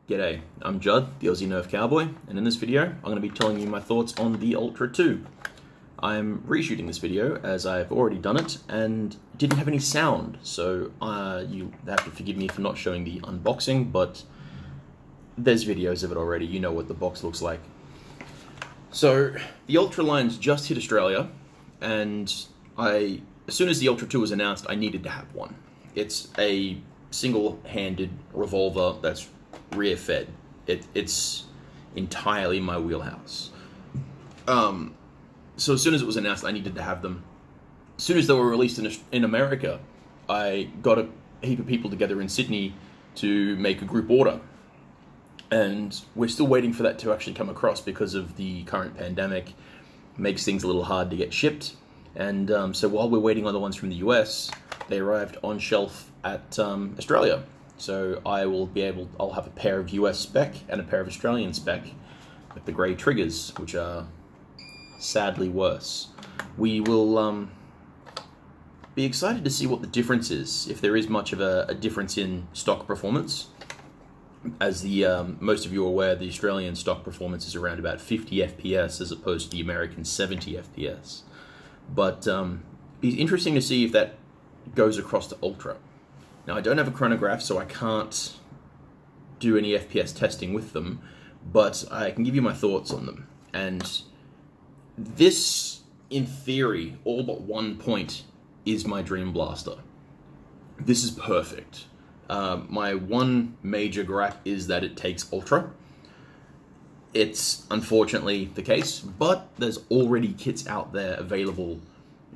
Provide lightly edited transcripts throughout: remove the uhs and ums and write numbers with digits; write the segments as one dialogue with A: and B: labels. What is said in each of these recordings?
A: G'day, I'm Judd, the Aussie Nerf Cowboy, and in this video I'm going to be telling you my thoughts on the Ultra 2. I'm reshooting this video as I've already done it and didn't have any sound, so you have to forgive me for not showing the unboxing, but there's videos of it already, you know what the box looks like. So the Ultra line's just hit Australia, and as soon as the Ultra 2 was announced, I needed to have one. It's a single-handed revolver that's rear fed. It's entirely my wheelhouse. So as soon as it was announced, I needed to have them. As soon as they were released in America, I got a heap of people together in Sydney to make a group order. And we're still waiting for that to actually come across because of the current pandemic. It makes things a little hard to get shipped. And so while we're waiting on the ones from the US, they arrived on shelf at Australia. So I'll have a pair of US spec and a pair of Australian spec with the grey triggers, which are sadly worse. We will be excited to see what the difference is, if there is much of a difference in stock performance. As most of you are aware, the Australian stock performance is around about 50 FPS as opposed to the American 70 FPS. But it's interesting to see if that goes across to Ultra. Now, I don't have a chronograph, so I can't do any FPS testing with them, but I can give you my thoughts on them. And this, in theory, all but one point, is my dream blaster. This is perfect. My one major gripe is that it takes Ultra. It's unfortunately the case, but there's already kits out there available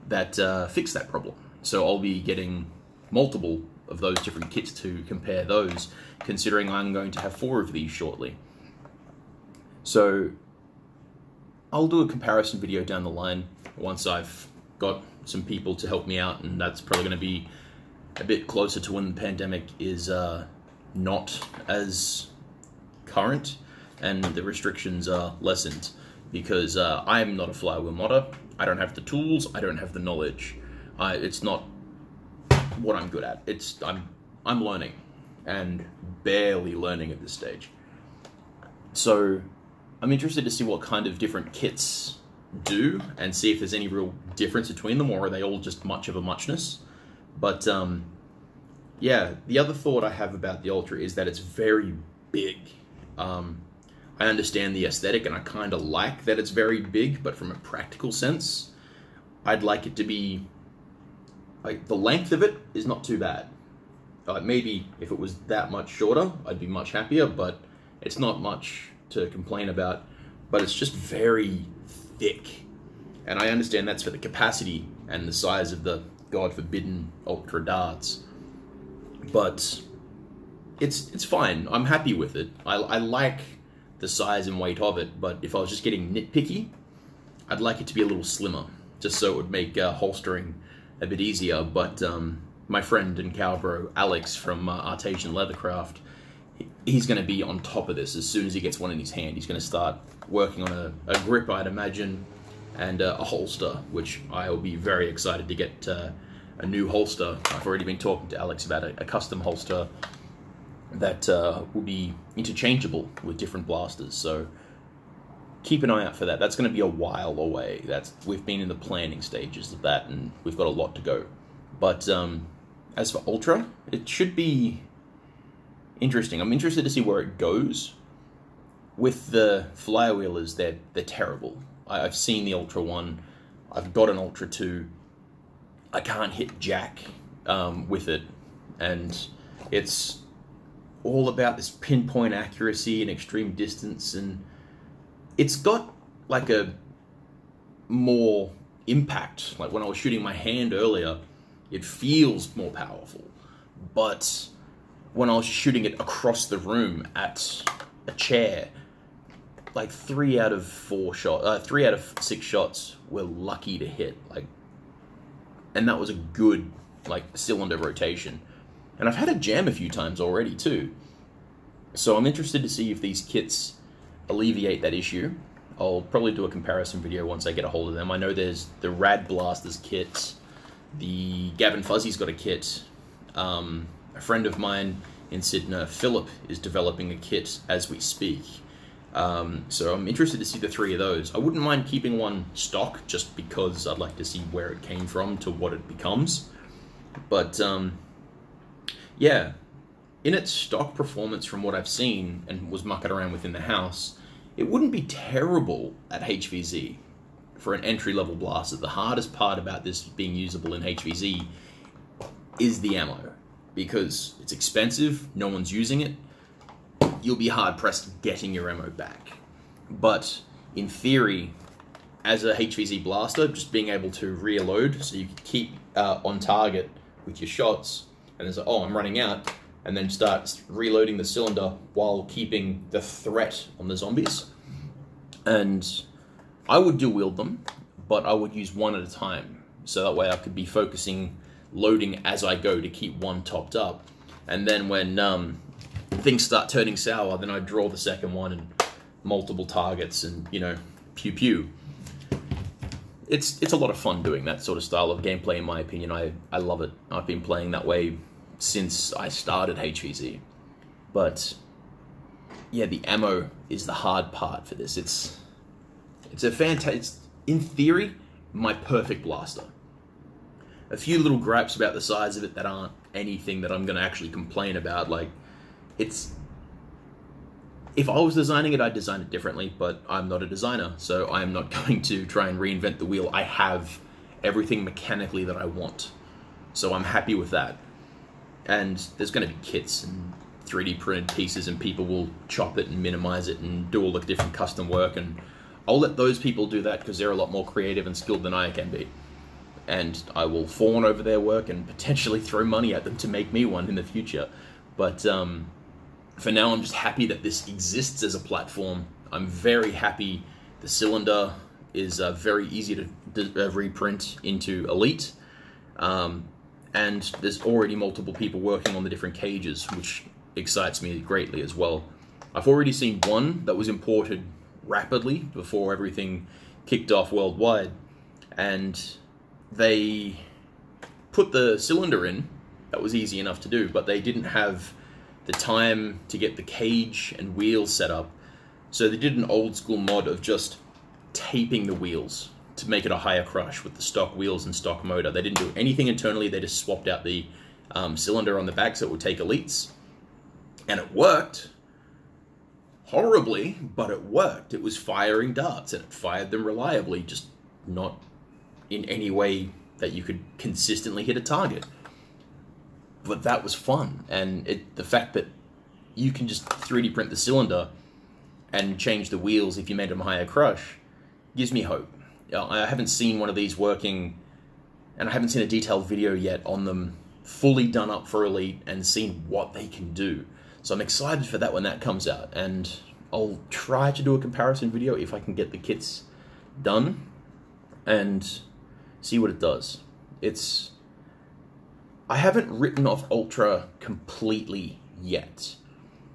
A: that fix that problem. So I'll be getting multiple of those different kits to compare those, considering I'm going to have 4 of these shortly. So I'll do a comparison video down the line once I've got some people to help me out, and that's probably going to be a bit closer to when the pandemic is not as current and the restrictions are lessened, because I'm not a flywheel modder. I don't have the tools, I don't have the knowledge. It's not what I'm good at. I'm learning, and barely learning at this stage. So I'm interested to see what kind of different kits do and see if there's any real difference between them, or are they all just much of a muchness. But yeah, the other thought I have about the Ultra is that it's very big. I understand the aesthetic and I kind of like that it's very big, but from a practical sense, I'd like it to be, like, the length of it is not too bad. Maybe if it was that much shorter, I'd be much happier, but it's not much to complain about. But it's just very thick. And I understand that's for the capacity and the size of the God-forbidden Ultra darts. But it's fine. I'm happy with it. I like the size and weight of it, but if I was just getting nitpicky, I'd like it to be a little slimmer, just so it would make holstering a bit easier. But my friend and cowbro Alex from Artesian Leathercraft, he's going to be on top of this as soon as he gets one in his hand. He's going to start working on a grip, I'd imagine, and a holster, which I'll be very excited to get a new holster. I've already been talking to Alex about a custom holster that will be interchangeable with different blasters, so keep an eye out for that. That's going to be a while away. We've been in the planning stages of that, and we've got a lot to go. But as for Ultra, it should be interesting. I'm interested to see where it goes. With the flywheelers, they're terrible. I've seen the Ultra 1. I've got an Ultra 2. I can't hit jack with it, and it's all about this pinpoint accuracy and extreme distance, and it's got like a more impact. Like when I was shooting my hand earlier, it feels more powerful, but when I was shooting it across the room at a chair, like 3 out of 6 shots were lucky to hit, and that was a good cylinder rotation. And I've had a jam a few times already too. So I'm interested to see if these kits alleviate that issue. I'll probably do a comparison video once I get a hold of them. I know there's the Rad Blasters kit, the Gavin Fuzzy's got a kit, a friend of mine in Sydney, Philip, is developing a kit as we speak. So I'm interested to see the three of those. I wouldn't mind keeping one stock just because I'd like to see where it came from to what it becomes. But yeah, in its stock performance from what I've seen and was mucking around within the house, it wouldn't be terrible at HVZ for an entry-level blaster. The hardest part about this being usable in HVZ is the ammo, because it's expensive, no one's using it, you'll be hard-pressed getting your ammo back. But in theory, as a HVZ blaster, just being able to reload, so you can keep on target with your shots, and it's like, oh, I'm running out, and then start reloading the cylinder while keeping the threat on the zombies. And I would dual wield them, but I would use one at a time, so that way I could be focusing loading as I go to keep one topped up. And then when things start turning sour, then I draw the second one and multiple targets and, you know, pew pew. It's a lot of fun doing that sort of style of gameplay, in my opinion. I love it. I've been playing that way since I started HVZ. But yeah, the ammo is the hard part for this. It's a fantastic, in theory, my perfect blaster. A few little gripes about the size of it that aren't anything that I'm going to actually complain about. Like, if I was designing it, I'd design it differently, but I'm not a designer, so I'm not going to try and reinvent the wheel. I have everything mechanically that I want, so I'm happy with that. And there's going to be kits and 3D printed pieces, and people will chop it and minimize it and do all the different custom work, and I'll let those people do that because they're a lot more creative and skilled than I can be. And I will fawn over their work and potentially throw money at them to make me one in the future. But for now, I'm just happy that this exists as a platform. I'm very happy the cylinder is very easy to reprint into Elite. And there's already multiple people working on the different cages, which excites me greatly as well. I've already seen one that was imported rapidly before everything kicked off worldwide, and they put the cylinder in. That was easy enough to do, but they didn't have the time to get the cage and wheels set up, so they did an old school mod of just taping the wheels to make it a higher crush with the stock wheels and stock motor. They didn't do anything internally, they just swapped out the cylinder on the back so it would take Elites, and it worked. Horribly, but it worked. It was firing darts, and it fired them reliably, just not in any way that you could consistently hit a target. But that was fun, and the fact that you can just 3D print the cylinder and change the wheels if you made them higher crush gives me hope. I haven't seen one of these working, and I haven't seen a detailed video yet on them fully done up for Elite and seen what they can do. So I'm excited for that when that comes out, and I'll try to do a comparison video if I can get the kits done and see what it does. I haven't written off Ultra completely yet.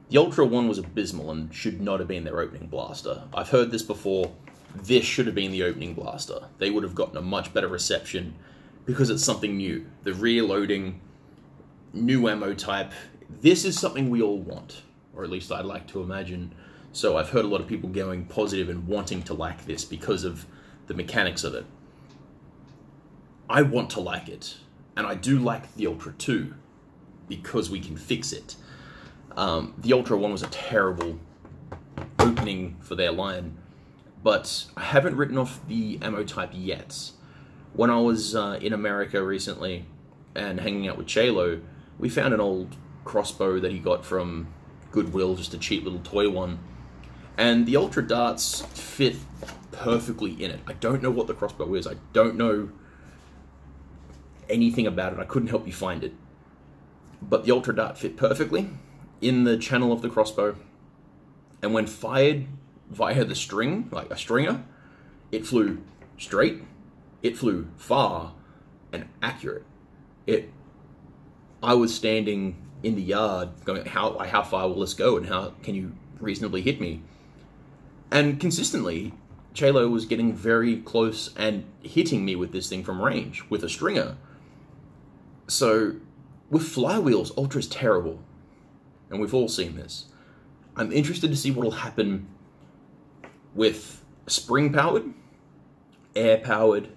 A: The Ultra 1 was abysmal and should not have been their opening blaster. I've heard this before. This should have been the opening blaster. They would have gotten a much better reception because it's something new. The rear loading, new ammo type. This is something we all want, or at least I'd like to imagine. So I've heard a lot of people going positive and wanting to like this because of the mechanics of it. I want to like it, and I do like the Ultra 2 because we can fix it. The Ultra 1 was a terrible opening for their line, but I haven't written off the ammo type yet. When I was in America recently and hanging out with Chalo, we found an old crossbow that he got from Goodwill, just a cheap little toy one, and the Ultra darts fit perfectly in it. I don't know what the crossbow is. I don't know anything about it. I couldn't help you find it. But the Ultra dart fit perfectly in the channel of the crossbow, and when fired via the string, like a stringer, it flew straight, it flew far, and accurate. I was standing in the yard going, how far will this go, and how can you reasonably hit me? And consistently, Chalo was getting very close and hitting me with this thing from range with a stringer. So with flywheels, Ultra's terrible. And we've all seen this. I'm interested to see what will happen with spring-powered, air-powered,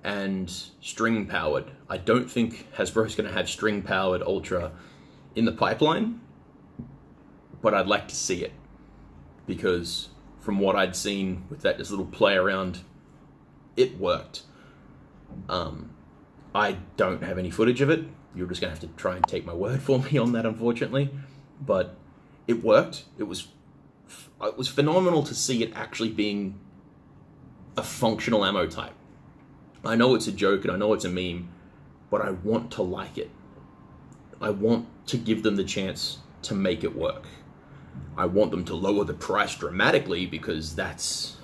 A: and string-powered. I don't think Hasbro's going to have string-powered Ultra in the pipeline, but I'd like to see it. Because from what I'd seen with that just little play around, it worked. I don't have any footage of it. You're just going to have to try and take my word for me on that, unfortunately. But it worked. It was phenomenal to see it actually being a functional ammo type. I know it's a joke and I know it's a meme, but I want to like it. I want to give them the chance to make it work. I want them to lower the price dramatically, because that's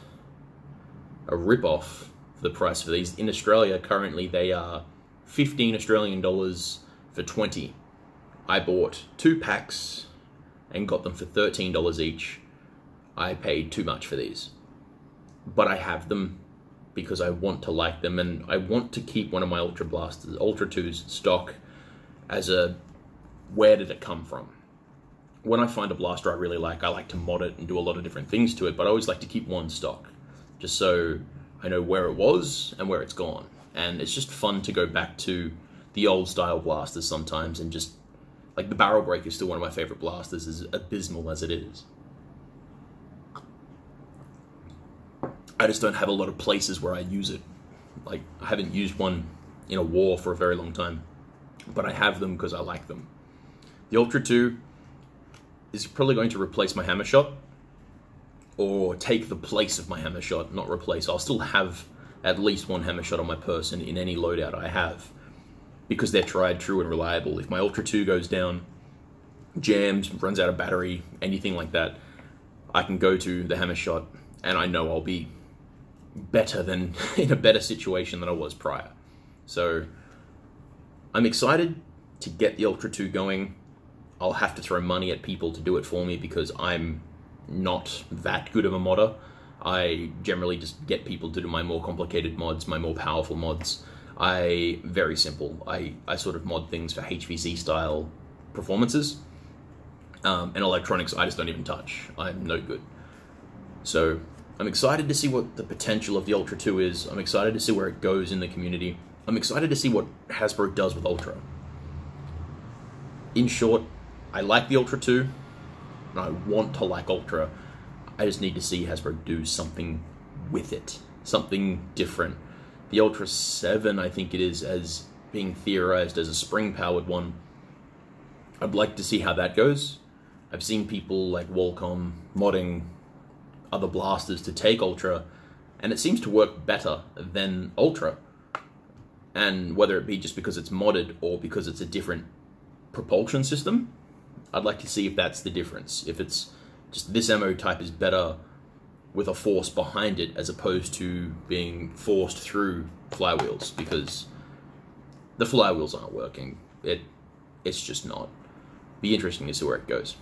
A: a rip-off for the price for these. In Australia, currently, they are 15 Australian dollars for 20. I bought 2 packs and got them for $13 each. I paid too much for these. But I have them because I want to like them, and I want to keep one of my Ultra Blasters, Ultra2's stock, as a where did it come from? When I find a blaster I really like to mod it and do a lot of different things to it, but I always like to keep one stock, just so I know where it was and where it's gone. And it's just fun to go back to the old style blasters sometimes, and just, like, the Barrel Break is still one of my favorite blasters, as abysmal as it is. I just don't have a lot of places where I use it. Like, I haven't used one in a war for a very long time, but I have them because I like them. The Ultra2 is probably going to replace my hammer shot, or take the place of my hammer shot, not replace. I'll still have at least one hammer shot on my person in any loadout I have, because they're tried, true, and reliable. If my Ultra2 goes down, jams, runs out of battery, anything like that, I can go to the hammer shot, and I know I'll be better than, in a better situation than I was prior. So I'm excited to get the Ultra2 going. I'll have to throw money at people to do it for me, because I'm not that good of a modder. I generally just get people to do my more complicated mods, my more powerful mods. Very simple. I sort of mod things for HVC style performances. And electronics I just don't even touch. I'm no good. So I'm excited to see what the potential of the Ultra2 is. I'm excited to see where it goes in the community. I'm excited to see what Hasbro does with Ultra. In short, I like the Ultra2, and I want to like Ultra. I just need to see Hasbro do something with it, something different. The Ultra 7, I think it is, as being theorized as a spring-powered one. I'd like to see how that goes. I've seen people like Walcom modding other blasters to take Ultra, and it seems to work better than Ultra. And whether it be just because it's modded or because it's a different propulsion system, I'd like to see if that's the difference. If it's just this ammo type is better with a force behind it, as opposed to being forced through flywheels, because the flywheels aren't working. It's just not. Be interesting to see where it goes.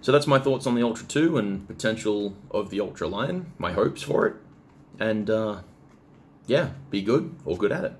A: So that's my thoughts on the Ultra2 and potential of the Ultra line, my hopes for it, and yeah, be good or good at it.